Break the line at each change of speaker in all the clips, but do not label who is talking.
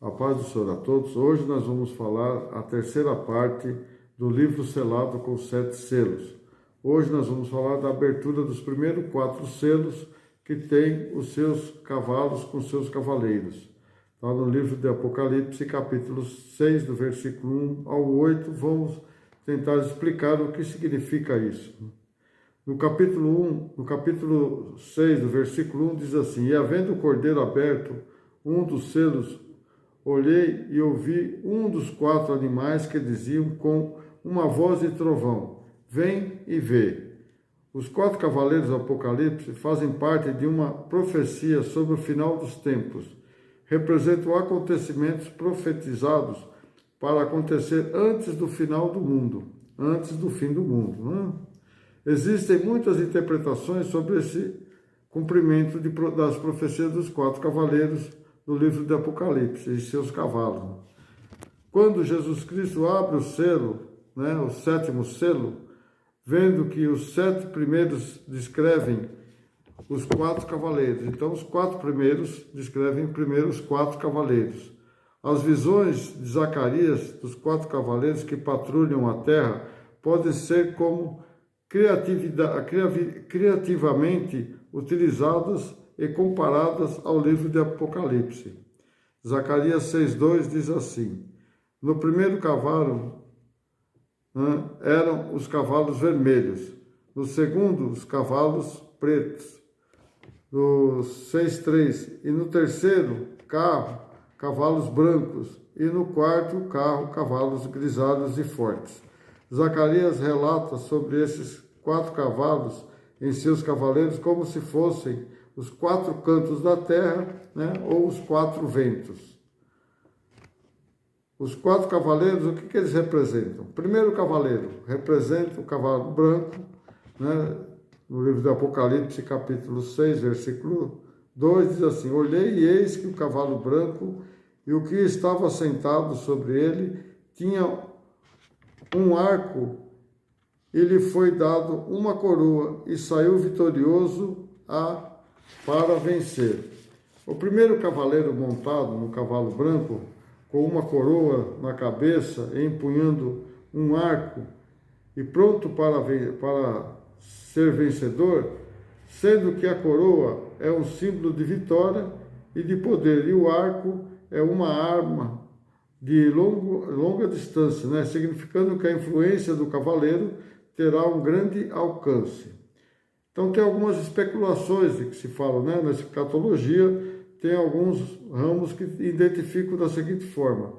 A paz do Senhor a todos. Hoje nós vamos falar a terceira parte do livro selado com 7 selos. Hoje nós vamos falar da abertura dos primeiros 4 selos que tem os seus cavalos com seus cavaleiros. Está no livro de Apocalipse, capítulo 6, do versículo 1 ao 8. Vamos tentar explicar o que significa isso. No capítulo 6, do versículo 1, diz assim: E havendo o cordeiro aberto, um dos selos, olhei e ouvi um dos 4 animais que diziam com uma voz de trovão: Vem e vê. Os 4 cavaleiros do Apocalipse fazem parte de uma profecia sobre o final dos tempos. Representam acontecimentos profetizados para acontecer antes do final do mundo, antes do fim do mundo. Não é? Existem muitas interpretações sobre esse cumprimento das profecias dos 4 cavaleiros do livro de Apocalipse e seus cavalos. Quando Jesus Cristo abre o selo, o 7º selo, vendo que os 7 primeiros descrevem os 4 cavaleiros. Então, os 4 primeiros descrevem primeiro os 4 cavaleiros. As visões de Zacarias dos 4 cavaleiros que patrulham a terra podem ser como criativamente utilizadas e comparadas ao livro de Apocalipse. Zacarias 6,2 diz assim: No primeiro cavalo eram os cavalos vermelhos, no segundo os cavalos pretos, no 6,3, e no terceiro carro, cavalos brancos, e no quarto carro, cavalos grisalhos e fortes. Zacarias relata sobre esses 4 cavalos em seus cavaleiros como se fossem os 4 cantos da terra, ou os 4 ventos. Os 4 cavaleiros, o que eles representam? O primeiro cavaleiro representa o cavalo branco, no livro do Apocalipse, capítulo 6, versículo 2, diz assim: Olhei e eis que o cavalo branco e o que estava sentado sobre ele tinha um arco, e lhe foi dado uma coroa, e saiu vitorioso para vencer. O primeiro cavaleiro montado no cavalo branco, com uma coroa na cabeça, empunhando um arco e pronto para ser vencedor, sendo que a coroa é um símbolo de vitória e de poder, e o arco é uma arma de longa distância, significando que a influência do cavaleiro terá um grande alcance. Então, tem algumas especulações que se falam, na escatologia, tem alguns ramos que identificam da seguinte forma: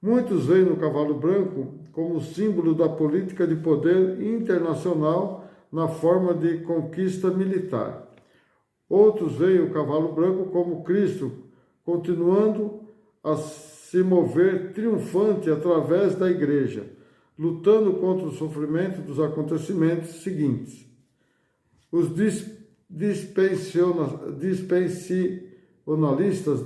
muitos veem no cavalo branco como símbolo da política de poder internacional na forma de conquista militar. Outros veem o cavalo branco como Cristo, continuando a se mover triunfante através da igreja, lutando contra o sofrimento dos acontecimentos seguintes. Os dispensionalistas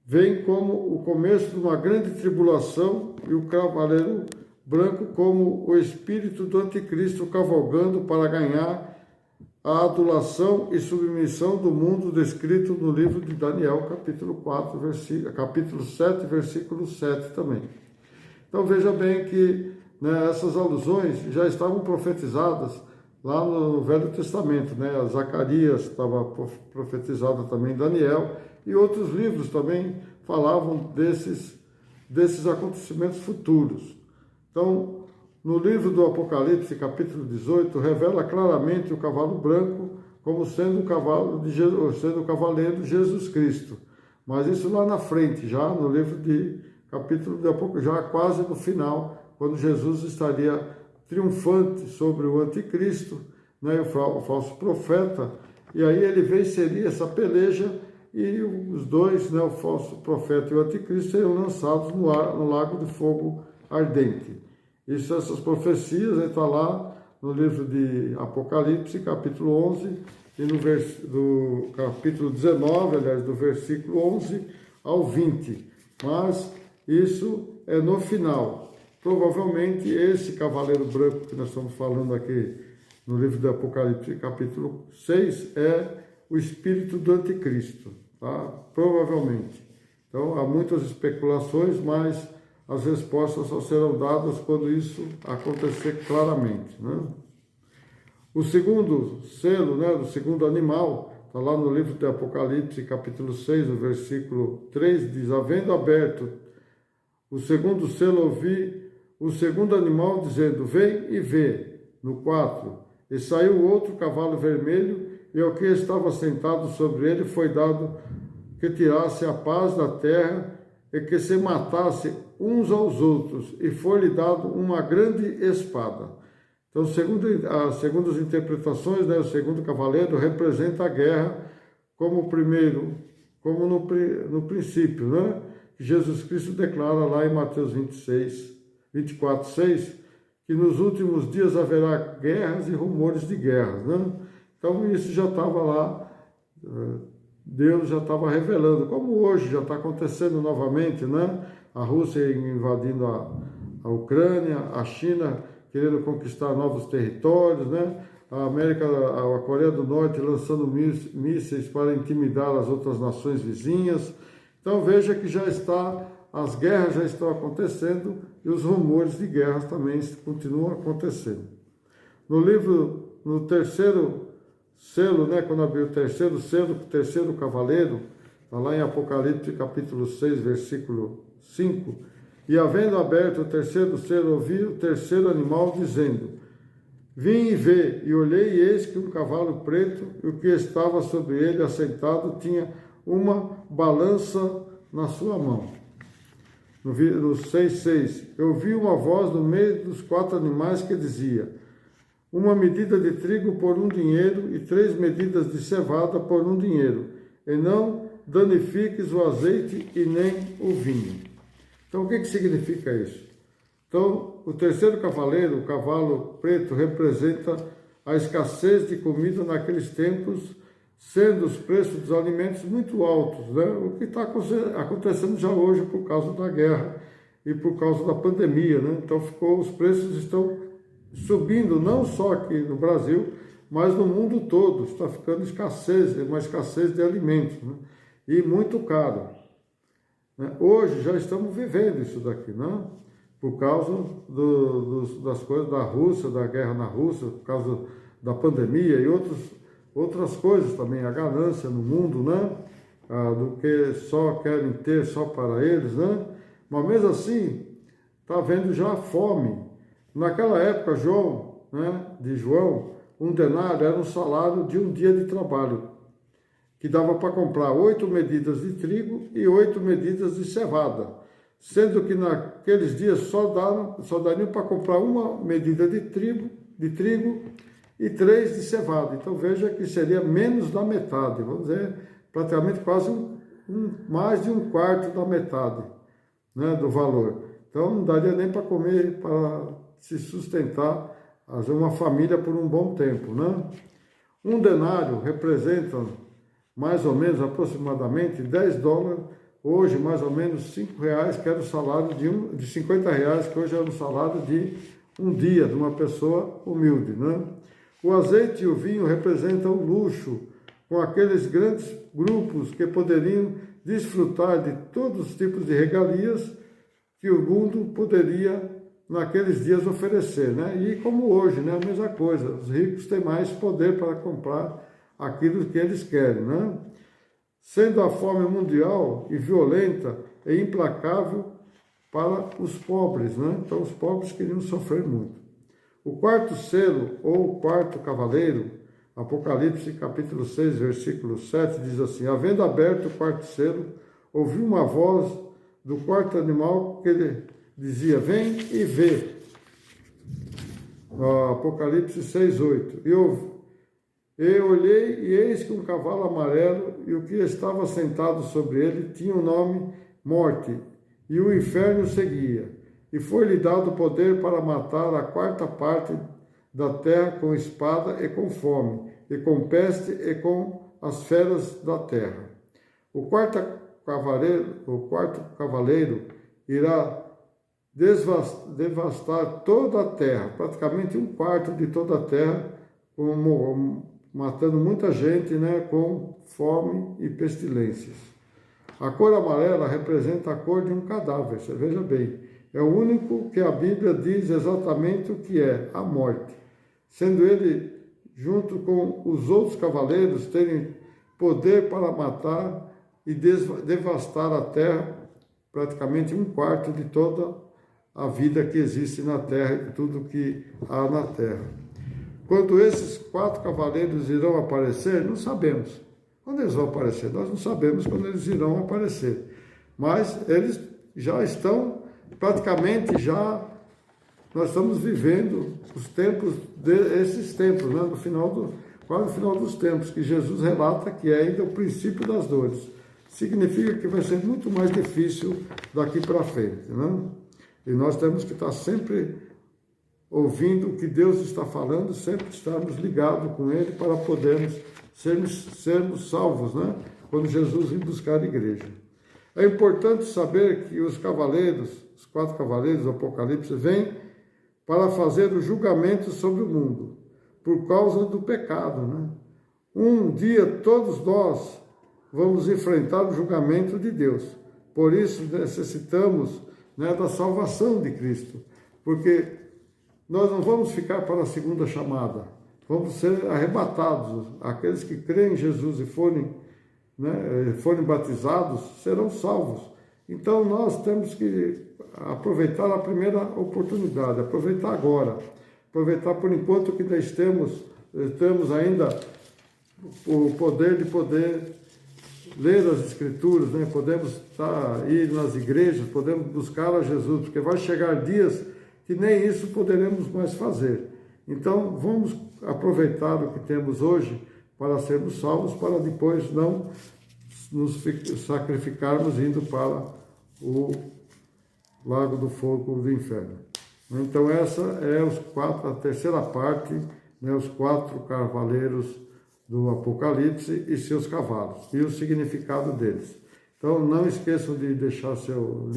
veem como o começo de uma grande tribulação e o cavaleiro branco como o espírito do anticristo cavalgando para ganhar a adulação e submissão do mundo descrito no livro de Daniel, capítulo 7, versículo 7 também. Então veja bem que essas alusões já estavam profetizadas lá no Velho Testamento, Zacarias estava profetizado também, Daniel, e outros livros também falavam desses acontecimentos futuros. Então, no livro do Apocalipse, capítulo 18, revela claramente o cavalo branco como sendo o cavaleiro de Jesus Cristo. Mas isso lá na frente, já no livro de capítulo de Apocalipse, já quase no final, quando Jesus estaria triunfante sobre o anticristo, o falso profeta, e aí ele venceria essa peleja e os dois, o falso profeta e o anticristo, seriam lançados no lago de fogo ardente. Essas profecias estão lá no livro de Apocalipse, capítulo 11, e do capítulo 19, aliás, do versículo 11 ao 20. Mas isso é no final. Provavelmente esse cavaleiro branco que nós estamos falando aqui no livro do Apocalipse, capítulo 6, é o espírito do anticristo, tá? Provavelmente. Então, há muitas especulações, mas as respostas só serão dadas quando isso acontecer claramente, né? O segundo selo, né, do segundo animal, está lá no livro de Apocalipse, capítulo 6, o versículo 3, diz: havendo aberto o segundo selo, ouvi o segundo animal dizendo: vem e vê. No 4, e saiu outro cavalo vermelho, e ao que estava sentado sobre ele foi dado que tirasse a paz da terra e que se matasse uns aos outros, e foi-lhe dado uma grande espada. Então, segundo as interpretações, né, o segundo cavaleiro representa a guerra como primeiro, como no princípio, né? Jesus Cristo declara lá em Mateus 24, 6, que nos últimos dias haverá guerras e rumores de guerras, né? Então, isso já estava lá, Deus já estava revelando, como hoje já está acontecendo novamente, né? A Rússia invadindo a Ucrânia, a China querendo conquistar novos territórios, né? A Coreia do Norte lançando mísseis para intimidar as outras nações vizinhas. Então veja que as guerras já estão acontecendo e os rumores de guerras também continuam acontecendo. No terceiro selo, né, quando abriu o terceiro selo, o terceiro cavaleiro, está lá em Apocalipse capítulo 6, versículo 5, e havendo aberto o terceiro selo, ouvi o terceiro animal dizendo: vim e vê, e olhei, e eis que um cavalo preto, e o que estava sobre ele assentado tinha uma balança na sua mão. No 6,6, eu vi uma voz no meio dos 4 animais que dizia: uma medida de trigo por 1 dinheiro, e 3 medidas de cevada por 1 dinheiro, e não danifiques o azeite e nem o vinho. Então, o que significa isso? Então, o terceiro cavaleiro, o cavalo preto, representa a escassez de comida naqueles tempos, sendo os preços dos alimentos muito altos, né? O que está acontecendo já hoje por causa da guerra e por causa da pandemia, né? Então, os preços estão subindo, não só aqui no Brasil, mas no mundo todo. Está ficando uma escassez de alimentos, né? E muito caro. Hoje já estamos vivendo isso daqui, né? Por causa das coisas da Rússia, da guerra na Rússia, por causa da pandemia e outras coisas também, a ganância no mundo, né? Do que só querem ter só para eles, né? Mas mesmo assim, está havendo já fome. Naquela época, João, um denário era um salário de um dia de trabalho, que dava para comprar 8 medidas de trigo e 8 medidas de cevada, sendo que naqueles dias só dariam para comprar 1 medida de trigo e 3 de cevada. Então veja que seria menos da metade, vamos dizer, praticamente quase mais de 1/4 da metade, né, do valor. Então não daria nem para comer, para se sustentar, fazer uma família por um bom tempo, né? Um denário representa mais ou menos, aproximadamente, $10, hoje mais ou menos R$5, que era o salário de R$50, que hoje é o salário de um dia de uma pessoa humilde, né? O azeite e o vinho representam o luxo, com aqueles grandes grupos que poderiam desfrutar de todos os tipos de regalias que o mundo poderia naqueles dias oferecer, né? E como hoje, né? A mesma coisa, os ricos têm mais poder para comprar aquilo que eles querem, né? Sendo a fome mundial e violenta e implacável para os pobres, né? Então os pobres queriam sofrer muito. O quarto selo, ou o quarto cavaleiro, Apocalipse capítulo 6, versículo 7, diz assim: havendo aberto o quarto selo, ouvi uma voz do quarto animal que dizia: vem e vê. Apocalipse 6, 8. Eu olhei, e eis que um cavalo amarelo, e o que estava sentado sobre ele tinha o nome Morte, e o inferno seguia. E foi-lhe dado poder para matar a 4ª parte da terra com espada e com fome, e com peste e com as feras da terra. O quarto cavaleiro irá devastar toda a terra, praticamente 1/4 de toda a terra, matando muita gente, né, com fome e pestilências. A cor amarela representa a cor de um cadáver, você veja bem. É o único que a Bíblia diz exatamente o que é, a morte. Sendo ele, junto com os outros cavaleiros, terem poder para matar e devastar a terra, praticamente 1/4 de toda a vida que existe na terra e tudo que há na terra. Quando esses 4 cavaleiros irão aparecer, não sabemos. Quando eles vão aparecer? Nós não sabemos quando eles irão aparecer. Mas eles já estão, praticamente nós estamos vivendo os tempos, esses tempos, né? Quase no final dos tempos, que Jesus relata que é ainda o princípio das dores. Significa que vai ser muito mais difícil daqui para frente, né? E nós temos que estar sempre ouvindo o que Deus está falando, sempre estarmos ligados com Ele para podermos sermos salvos, né? Quando Jesus vir buscar a igreja. É importante saber que os 4 cavaleiros do Apocalipse, vêm para fazer o julgamento sobre o mundo, por causa do pecado, né? Um dia todos nós vamos enfrentar o julgamento de Deus. Por isso necessitamos, né, da salvação de Cristo, porque nós não vamos ficar para a segunda chamada, vamos ser arrebatados. Aqueles que creem em Jesus e forem batizados serão salvos. Então nós temos que aproveitar a primeira oportunidade, aproveitar agora, aproveitar por enquanto que nós temos ainda o poder de poder ler as Escrituras, né? Podemos ir nas igrejas, podemos buscar a Jesus, porque vai chegar dias que nem isso poderemos mais fazer. Então, vamos aproveitar o que temos hoje para sermos salvos, para depois não nos sacrificarmos indo para o lago do fogo do inferno. Então, essa é a terceira parte, né? Os 4 cavaleiros do Apocalipse e seus cavalos, e o significado deles. Então, não esqueçam de deixar seu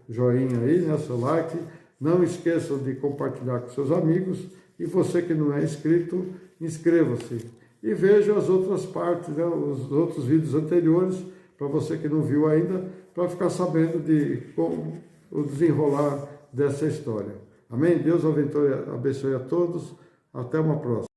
joinha aí, né, seu like, não esqueçam de compartilhar com seus amigos, e você que não é inscrito, inscreva-se. E veja as outras partes, né, os outros vídeos anteriores, para você que não viu ainda, para ficar sabendo de como o desenrolar dessa história. Amém? Deus abençoe a todos. Até uma próxima.